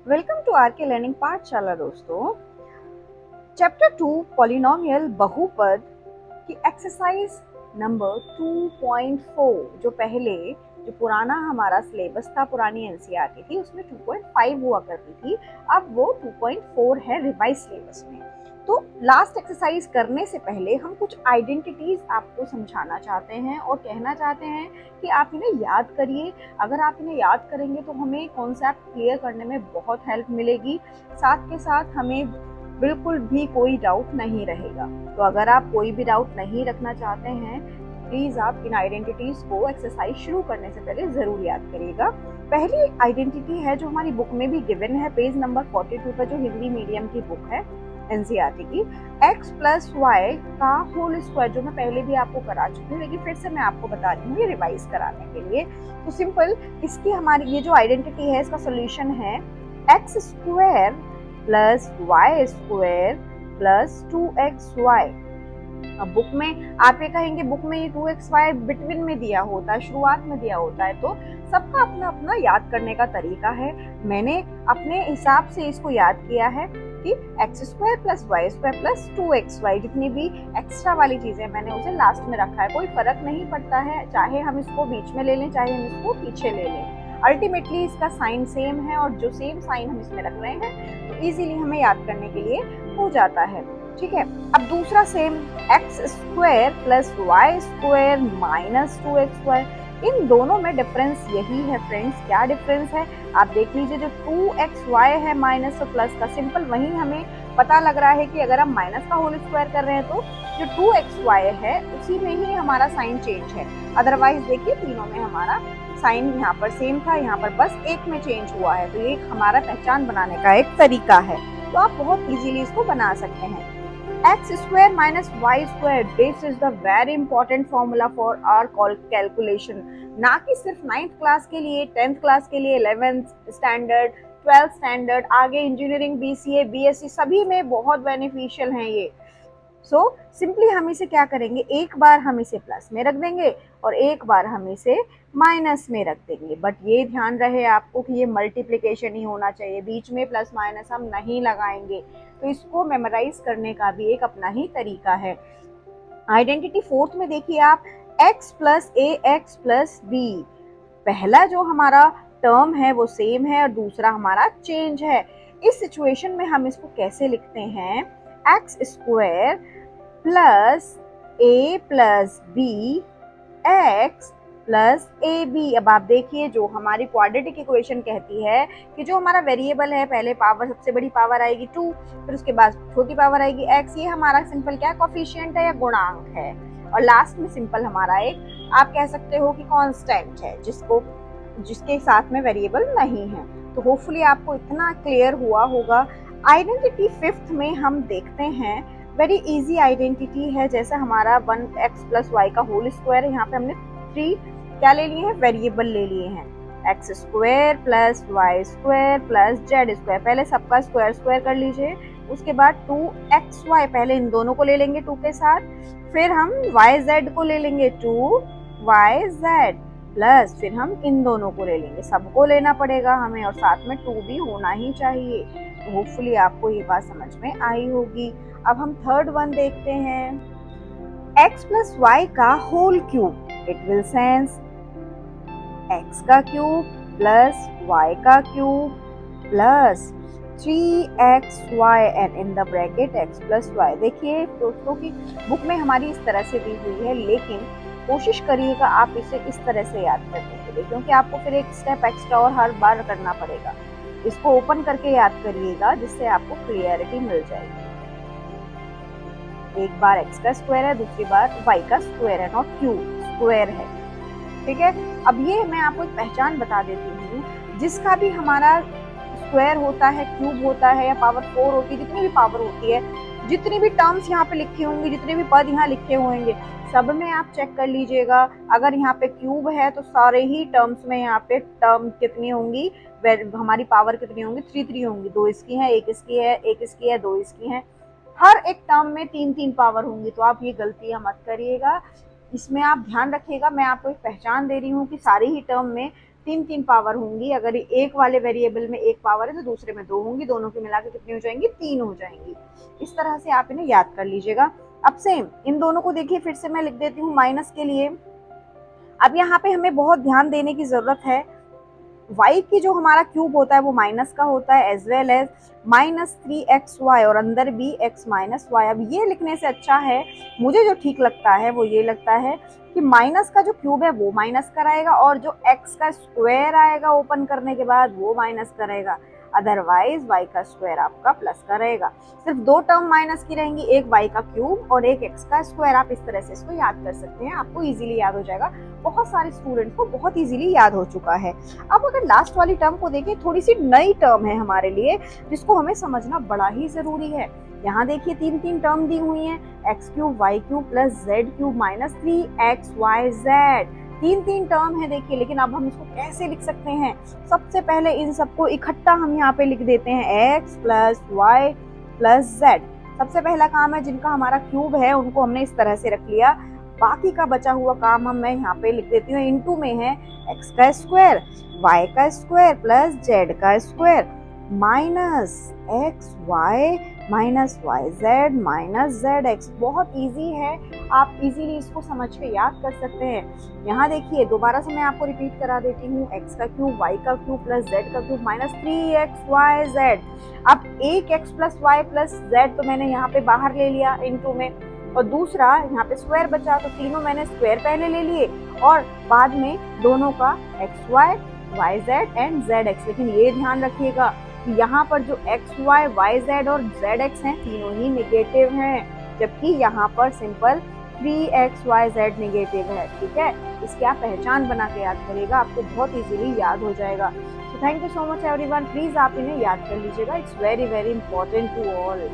Welcome to are के learning पाठशाला दोस्तों। चैप्टर 2 पॉलिनोमियल बहुपद की एक्सरसाइज नंबर 2.4 जो पुराना हमारा सिलेबस था, पुरानी एनसीईआरटी थी, उसमें 2.5 हुआ करती थी। अब वो 2.4 है रिवाइज सिलेबस में। तो लास्ट एक्सरसाइज करने से पहले हम कुछ आइडेंटिटीज आपको समझाना चाहते हैं और कहना चाहते हैं कि आप इन्हें याद करिए। अगर आप इन्हें याद करेंगे तो हमें कॉन्सेप्ट क्लियर करने में बहुत हेल्प मिलेगी। साथ के साथ हमें बिल्कुल भी कोई डाउट नहीं रहेगा। तो अगर आप कोई भी डाउट नहीं रखना चाहते हैं, प्लीज आप इन आइडेंटिटीज को एक्सरसाइज शुरू करने से पहले जरूर याद करिएगा। पहली आइडेंटिटी है जो हमारी बुक में भी गिवन है, पेज नंबर 42 पर, जो हिंदी मीडियम की बुक है एनसीईआरटी की, x प्लस वाई का होल स्क्वायर, जो मैं पहले भी आपको करा चुकी हूँ लेकिन फिर से मैं आपको बता रही हूँ ये रिवाइज कराने के लिए। तो सिंपल इसकी हमारी ये जो आइडेंटिटी है, इसका सोल्यूशन है x square plus y square plus 2xy। अब बुक में आप ये कहेंगे, बुक में ये 2xy बिटवीन में दिया होता है, शुरुआत में दिया होता है, तो सबका अपना अपना याद करने का तरीका है। मैंने अपने हिसाब से इसको याद किया है कि x square plus y square plus 2xy, जितनी भी एक्स्ट्रा वाली चीजें मैंने उसे लास्ट में रखा है। कोई फर्क नहीं पड़ता है, चाहे हम इसको बीच में ले लें चाहे हम इसको पीछे ले लें, अल्टीमेटली इसका साइन सेम है और जो सेम साइन हम इसमें रख रहे हैं तो इजीली हमें याद करने के लिए हो जाता है। ठीक है, अब दूसरा same x square plus y square minus 2xy। इन दोनों में डिफरेंस यही है फ्रेंड्स। क्या डिफरेंस है आप देख लीजिए। जो 2xy है माइनस और प्लस का, सिंपल वही हमें पता लग रहा है कि अगर हम माइनस का होल स्क्वायर कर रहे हैं तो जो 2xy है उसी में ही हमारा साइन चेंज है। अदरवाइज देखिए तीनों में हमारा साइन यहाँ पर सेम था, यहाँ पर बस एक में चेंज हुआ है। तो ये हमारा पहचान बनाने का एक तरीका है, तो आप बहुत इजीली इसको बना सकते हैं। x square minus y square, this is the very important formula for our calculation। ना कि सिर्फ 9th क्लास के लिए, 10th क्लास के लिए, 11th स्टैंडर्ड, 12th स्टैंडर्ड, आगे इंजीनियरिंग, बीसीए, बीएससी सभी में बहुत बेनिफिशियल हैं ये। सो सिंपली हम इसे क्या करेंगे, एक बार हम इसे प्लस में रख देंगे और एक बार हम इसे माइनस में रख देंगे। बट ये ध्यान रहे आपको कि ये मल्टीप्लिकेशन ही होना चाहिए, बीच में प्लस माइनस हम नहीं लगाएंगे। तो इसको मेमोराइज करने का भी एक अपना ही तरीका है। आइडेंटिटी फोर्थ में देखिए आप, x प्लस ए एक्स प्लस बी। पहला जो हमारा टर्म है वो सेम है और दूसरा हमारा चेंज है। इस सिचुएशन में हम इसको कैसे लिखते हैं, x square plus a plus b x plus a b. अब आप देखिए जो हमारी क्वाड्रेटिक इक्वेशन कहती है कि जो हमारा वेरिएबल है, पहले पावर, सबसे बड़ी पावर आएगी 2, फिर उसके बाद छोटी पावर आएगी x। ये हमारा सिंपल क्या कोफिशिएंट है या गुणांक है, और लास्ट में सिंपल हमारा एक आप कह सकते हो कि कांस्टेंट है, जिसके साथ में वेरिएबल नहीं है। तो होपफुली आपको इतना क्लियर हुआ होगा। आइडेंटिटी फिफ्थ में हम देखते हैं, वेरी इजी आइडेंटिटी है। जैसे हमारा 1x प्लस वाई का होल स्क्वायर है, यहाँ पे हमने 3 क्या ले लिए हैं, वेरिएबल ले लिए हैं, x square plus y square plus z square. पहले सबका स्क्वायर स्क्वायर कर लीजिए, उसके बाद 2xy, पहले इन दोनों को ले लेंगे 2 के साथ, फिर हम yz को ले लेंगे 2yz प्लस, फिर हम इन दोनों को ले लेंगे, सबको लेना पड़ेगा हमें और साथ में 2 भी होना ही चाहिए। तो होपफुली आपको ये बात समझ में आई होगी। अब हम थर्ड वन देखते हैं, x प्लस वाई का whole cube. It will sense x का क्यूब प्लस y का cube plus 3xy and in the bracket x plus y. देखिए दोस्तों की बुक में हमारी इस तरह से दी हुई है, लेकिन कोशिश करिएगा आप इसे इस तरह से याद करने के लिए, क्योंकि आपको फिर एक स्टेप एक्स्ट्रा और हर बार करना पड़ेगा। इसको ओपन करके याद करिएगा, जिससे आपको क्लियरिटी मिल जाएगी। एक बार x का स्क्वायर है, दूसरी बार y का स्क्वायर है, नॉट क्यूब, स्क्वायर है। ठीक है, अब ये मैं आपको एक पहचान बता देती हूँ, जिसका भी हमारा स्क्वायर होता है, क्यूब होता है या पावर 4 होती है, जितनी भी पावर होती है, जितनी भी टर्म्स यहाँ पे लिखी होंगी, जितने भी पद यहाँ लिखे होंगे, सब में आप चेक कर लीजिएगा। अगर यहाँ पे क्यूब है तो सारे ही टर्म्स में यहाँ पे टर्म कितनी होंगी, हमारी पावर कितनी होंगी, 3 होंगी। 2 इसकी है, 1 इसकी है, 1 इसकी है, 2 इसकी है। हर एक टर्म में 3 पावर होंगी। तो आप ये गलतियां मत करिएगा, इसमें आप ध्यान रखिएगा। मैं आपको एक पहचान दे रही हूँ कि सारे ही टर्म में तीन तीन पावर होंगी। अगर एक वाले वेरिएबल में एक पावर है तो दूसरे में दो होंगी, दोनों की मिला के कितनी हो जाएंगी, तीन हो जाएंगी। इस तरह से आप इन्हें याद कर लीजिएगा। अब सेम इन दोनों को देखिए, फिर से मैं लिख देती हूँ माइनस के लिए। अब यहाँ पे हमें बहुत ध्यान देने की जरूरत है, y की जो हमारा क्यूब होता है वो माइनस का होता है, एज वेल एज -3xy, और अंदर भी x माइनस वाई। अब ये लिखने से अच्छा है, मुझे जो ठीक लगता है वो ये लगता है कि माइनस का जो क्यूब है वो माइनस कराएगा, और जो x का स्क्वायर आएगा ओपन करने के बाद वो माइनस करेगा। अदरवाइज y का स्क्वायर आपका प्लस का रहेगा। सिर्फ दो टर्म माइनस की रहेंगी, एक y का क्यूब और एक x का स्क्वायर। आप इस तरह से इसको याद कर सकते हैं, आपको इजीली याद हो जाएगा। बहुत सारे स्टूडेंट्स को बहुत इजीली याद हो चुका है। अब अगर लास्ट वाली टर्म को देखें, थोड़ी सी नई टर्म है हमारे लिए, जिसको हमें समझना बड़ा ही जरूरी है। यहाँ देखिए तीन तीन टर्म दी हुई हैं, x cube y cube plus z cube minus 3xyz। तीन तीन टर्म है देखिए, लेकिन अब हम इसको कैसे लिख सकते हैं? सबसे पहले इन सबको इकट्ठा हम यहाँ पे लिख देते हैं, x plus y plus z. सबसे पहला काम है, जिनका हमारा क्यूब है उनको हमने इस तरह से रख लिया। बाकी का बचा हुआ काम हम मैं यहाँ पे लिख देती हूँ, इनटू में है x का स्क्वायर, y का स्क्वायर प्लस z का square minus x y minus y z minus z x. बहुत इजी है, आप इजीली इसको समझ के याद कर सकते हैं। यहाँ देखिए दोबारा से मैं आपको रिपीट करा देती हूँ, x का क्यूब y का क्यूब प्लस z का क्यूब माइनस 3xyz। अब एक x plus y plus z तो मैंने यहाँ पे बाहर ले लिया इनटू में, और दूसरा यहाँ पे स्क्वायर बचा, तो तीनों मैंने स्क्वायर पहले ले लिए और बाद में दोनों का x y y z and z x. लेकिन ये ध्यान रखिएगा कि यहाँ पर जो एक्स वाई वाई जेड और जेड एक्स हैं तीनों ही नेगेटिव हैं, जबकि यहाँ पर सिंपल 3xyz नेगेटिव है। ठीक है, इसकी आप पहचान बना के याद करिएगा, आपको बहुत इजीली याद हो जाएगा। तो thank you so much everyone, please आप इन्हें याद कर लीजिएगा, it's very very important to all.